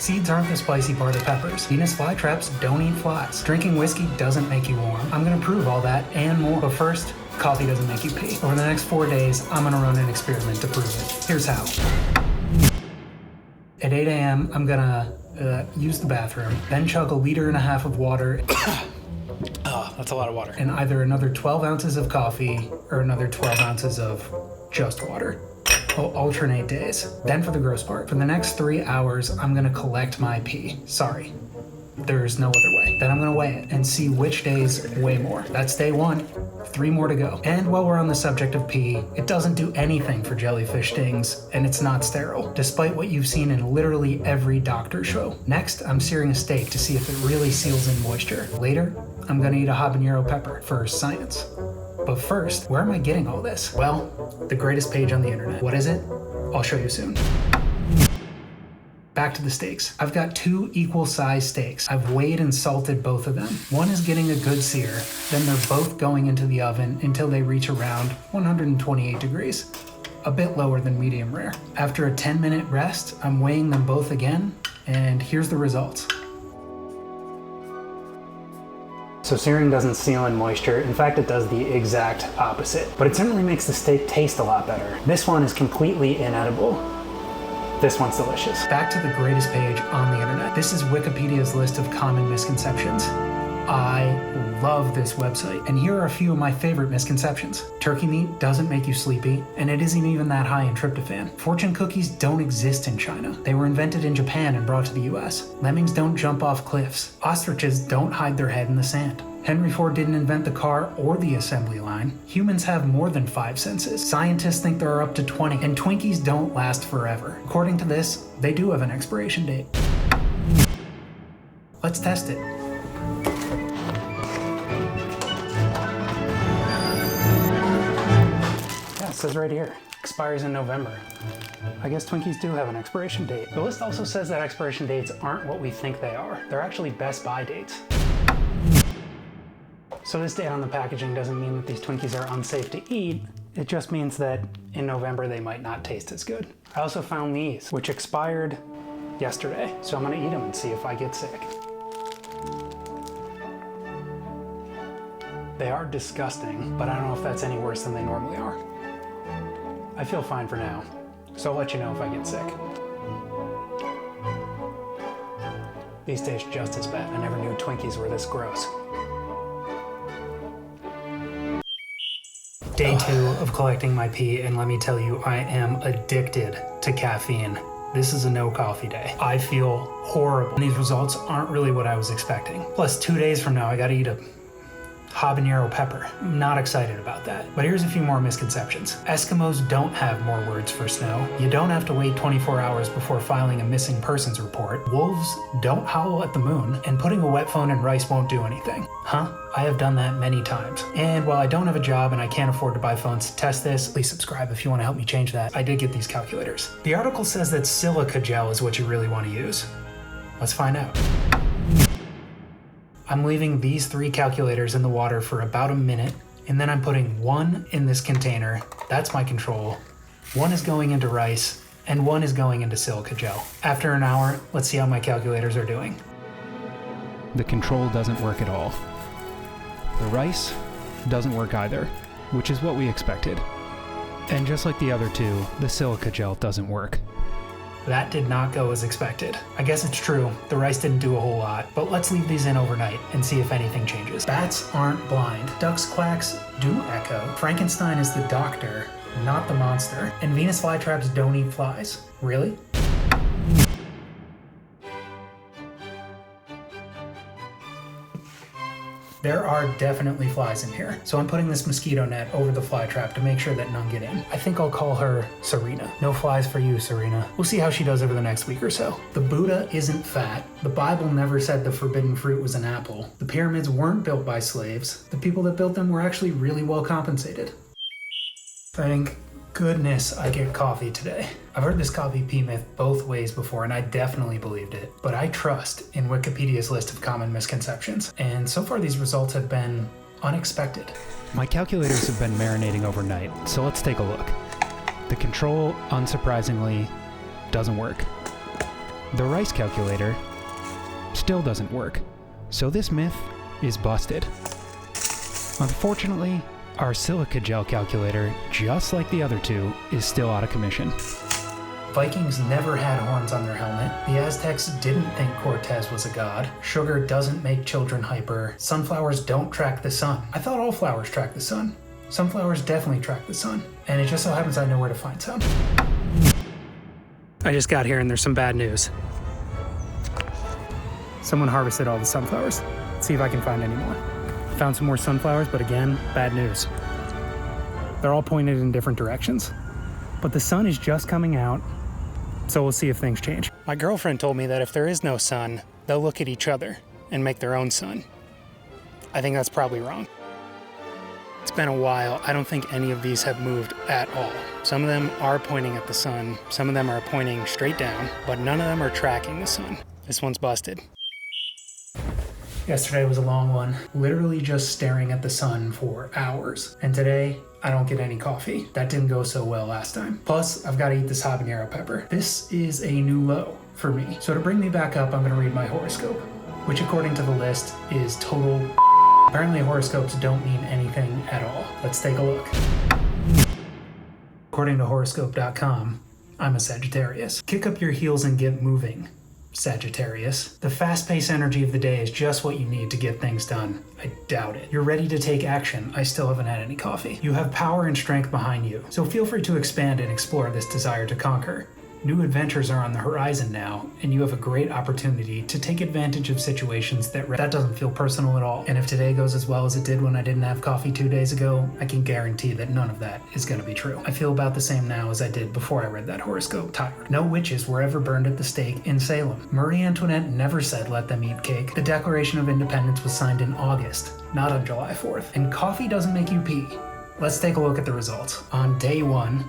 Seeds aren't the spicy part of peppers. Venus flytraps don't eat flies. Drinking whiskey doesn't make you warm. I'm gonna prove all that and more. But first, coffee doesn't make you pee. Over the next 4 days, I'm gonna run an experiment to prove it. Here's how. At 8 a.m., I'm gonna use the bathroom, then chug 1.5 liters of water. Oh, that's a lot of water. And either another 12 ounces of coffee or another 12 ounces of just water. I'll alternate days. Then for the gross part. For the next 3 hours, I'm gonna collect my pee. Sorry, there's no other way. Then I'm gonna weigh it and see which days weigh more. That's day 1, 3 more to go. And while we're on the subject of pee, it doesn't do anything for jellyfish stings, and it's not sterile, despite what you've seen in literally every doctor show. Next, I'm searing a steak to see if it really seals in moisture. Later, I'm gonna eat a habanero pepper for science. But first, where am I getting all this? Well, the greatest page on the internet. What is it? I'll show you soon. Back to the steaks. I've got 2 equal size steaks. I've weighed and salted both of them. One is getting a good sear, then they're both going into the oven until they reach around 128 degrees. A bit lower than medium rare. After a 10-minute rest, I'm weighing them both again, and here's the results. So searing doesn't seal in moisture. In fact, it does the exact opposite. But it certainly makes the steak taste a lot better. This one is completely inedible. This one's delicious. Back to the greatest page on the internet. This is Wikipedia's list of common misconceptions. I love this website, and here are a few of my favorite misconceptions. Turkey meat doesn't make you sleepy, and it isn't even that high in tryptophan. Fortune cookies don't exist in China. They were invented in Japan and brought to the US. Lemmings don't jump off cliffs. Ostriches don't hide their head in the sand. Henry Ford didn't invent the car or the assembly line. Humans have more than 5 senses. Scientists think there are up to 20, and Twinkies don't last forever. According to this, they do have an expiration date. Let's test it. It says right here, expires in November. I guess Twinkies do have an expiration date. The list also says that expiration dates aren't what we think they are. They're actually Best Buy dates. So this date on the packaging doesn't mean that these Twinkies are unsafe to eat. It just means that in November they might not taste as good. I also found these, which expired yesterday. So I'm gonna eat them and see if I get sick. They are disgusting, but I don't know if that's any worse than they normally are. I feel fine for now, so I'll let you know if I get sick. These taste just as bad. I never knew Twinkies were this gross. Day 2 of collecting my pee, and let me tell you, I am addicted to caffeine. This is a no coffee day. I feel horrible. These results aren't really what I was expecting. Plus 2 days from now, I gotta eat a habanero pepper. I'm not excited about that. But here's a few more misconceptions. Eskimos don't have more words for snow. You don't have to wait 24 hours before filing a missing persons report. Wolves don't howl at the moon, and putting a wet phone in rice won't do anything. Huh? I have done that many times. And while I don't have a job and I can't afford to buy phones to test this, please subscribe if you want to help me change that. I did get these calculators. The article says that silica gel is what you really want to use. Let's find out. I'm leaving these 3 calculators in the water for about a minute, and then I'm putting 1 in this container. That's my control. 1 is going into rice, and 1 is going into silica gel. After an hour, let's see how my calculators are doing. The control doesn't work at all. The rice doesn't work either, which is what we expected. And just like the other 2, the silica gel doesn't work. That did not go as expected. I guess it's true, the rice didn't do a whole lot, but let's leave these in overnight and see if anything changes. Bats aren't blind. Ducks' quacks do echo. Frankenstein is the doctor, not the monster. And Venus flytraps don't eat flies. Really? There are definitely flies in here, so I'm putting this mosquito net over the fly trap to make sure that none get in. I think I'll call her Serena. No flies for you, Serena. We'll see how she does over the next week or so. The Buddha isn't fat. The Bible never said the forbidden fruit was an apple. The pyramids weren't built by slaves. The people that built them were actually really well compensated. Thank goodness I get coffee today. I've heard this coffee pee myth both ways before, and I definitely believed it. But I trust in Wikipedia's list of common misconceptions, and so far these results have been unexpected. My calculators have been marinating overnight, so let's take a look. The control, unsurprisingly, doesn't work. The rice calculator still doesn't work. So this myth is busted. Unfortunately, our silica gel calculator, just like the other two, is still out of commission. Vikings never had horns on their helmet. The Aztecs didn't think Cortez was a god. Sugar doesn't make children hyper. Sunflowers don't track the sun. I thought all flowers track the sun. Sunflowers definitely track the sun. And it just so happens I know where to find some. I just got here and there's some bad news. Someone harvested all the sunflowers. Let's see if I can find any more. Found some more sunflowers, but again, bad news. They're all pointed in different directions. But the sun is just coming out, so we'll see if things change. My girlfriend told me that if there is no sun, they'll look at each other and make their own sun. I think that's probably wrong. It's been a while. I don't think any of these have moved at all. Some of them are pointing at the sun, some of them are pointing straight down, but none of them are tracking the sun. This one's busted. Yesterday was a long one, literally just staring at the sun for hours. And today, I don't get any coffee. That didn't go so well last time. Plus, I've got to eat this habanero pepper. This is a new low for me. So to bring me back up, I'm going to read my horoscope, which according to the list is total. Apparently horoscopes don't mean anything at all. Let's take a look. According to horoscope.com, I'm a Sagittarius. Kick up your heels and get moving, Sagittarius. The fast-paced energy of the day is just what you need to get things done. I doubt it. You're ready to take action. I still haven't had any coffee. You have power and strength behind you, so feel free to expand and explore this desire to conquer. New adventures are on the horizon now, and you have a great opportunity to take advantage of situations that doesn't feel personal at all. And if today goes as well as it did when I didn't have coffee 2 days ago, I can guarantee that none of that is going to be true. I feel about the same now as I did before I read that horoscope. Tired. No witches were ever burned at the stake in Salem. Marie Antoinette never said let them eat cake. The Declaration of Independence was signed in August, not on July 4th. And coffee doesn't make you pee. Let's take a look at the results. On day 1,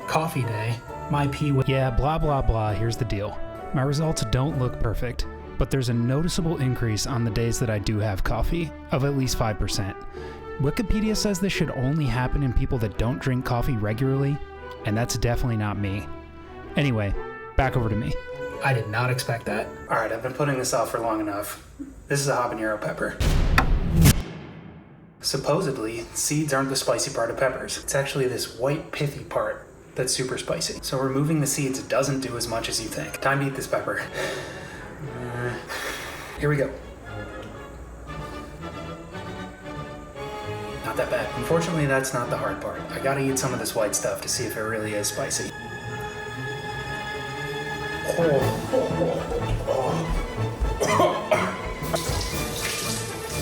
coffee day, my pee was... Yeah, blah blah blah, here's the deal. My results don't look perfect, but there's a noticeable increase on the days that I do have coffee, of at least 5%. Wikipedia says this should only happen in people that don't drink coffee regularly, and that's definitely not me. Anyway, back over to me. I did not expect that. Alright, I've been putting this off for long enough. This is a habanero pepper. Supposedly, seeds aren't the spicy part of peppers. It's actually this white pithy part that's super spicy. So removing the seeds doesn't do as much as you think. Time to eat this pepper. Here we go. Not that bad. Unfortunately, that's not the hard part. I gotta eat some of this white stuff to see if it really is spicy.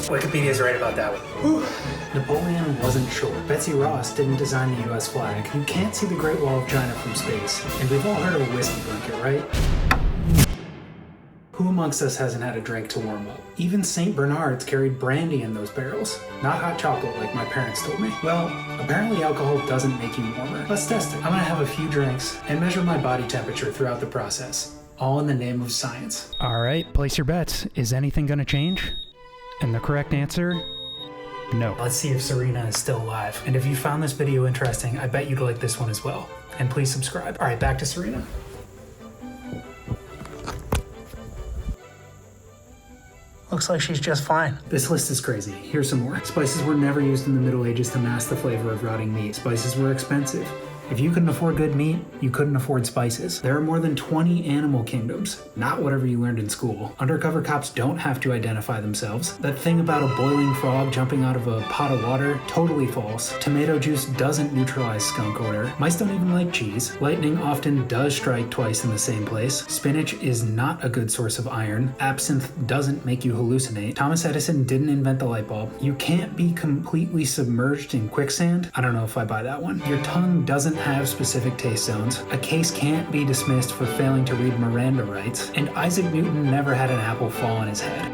Wikipedia's right about that one. Napoleon wasn't sure. Betsy Ross didn't design the US flag. You can't see the Great Wall of China from space. And we've all heard of a whiskey blanket, right? Who amongst us hasn't had a drink to warm up? Even St. Bernards carried brandy in those barrels. Not hot chocolate like my parents told me. Well, apparently alcohol doesn't make you warmer. Let's test it. I'm gonna have a few drinks and measure my body temperature throughout the process. All in the name of science. Alright, place your bets. Is anything gonna change? And the correct answer? No. Let's see if Serena is still alive. And if you found this video interesting, I bet you'd like this one as well. And please subscribe. All right, back to Serena. Looks like she's just fine. This list is crazy. Here's some more. Spices were never used in the Middle Ages to mask the flavor of rotting meat. Spices were expensive. If you couldn't afford good meat, you couldn't afford spices. There are more than 20 animal kingdoms, not whatever you learned in school. Undercover cops don't have to identify themselves. That thing about a boiling frog jumping out of a pot of water, totally false. Tomato juice doesn't neutralize skunk odor. Mice don't even like cheese. Lightning often does strike twice in the same place. Spinach is not a good source of iron. Absinthe doesn't make you hallucinate. Thomas Edison didn't invent the light bulb. You can't be completely submerged in quicksand. I don't know if I buy that one. Your tongue doesn't have specific taste zones. A case can't be dismissed for failing to read Miranda rights. And Isaac Newton never had an apple fall on his head.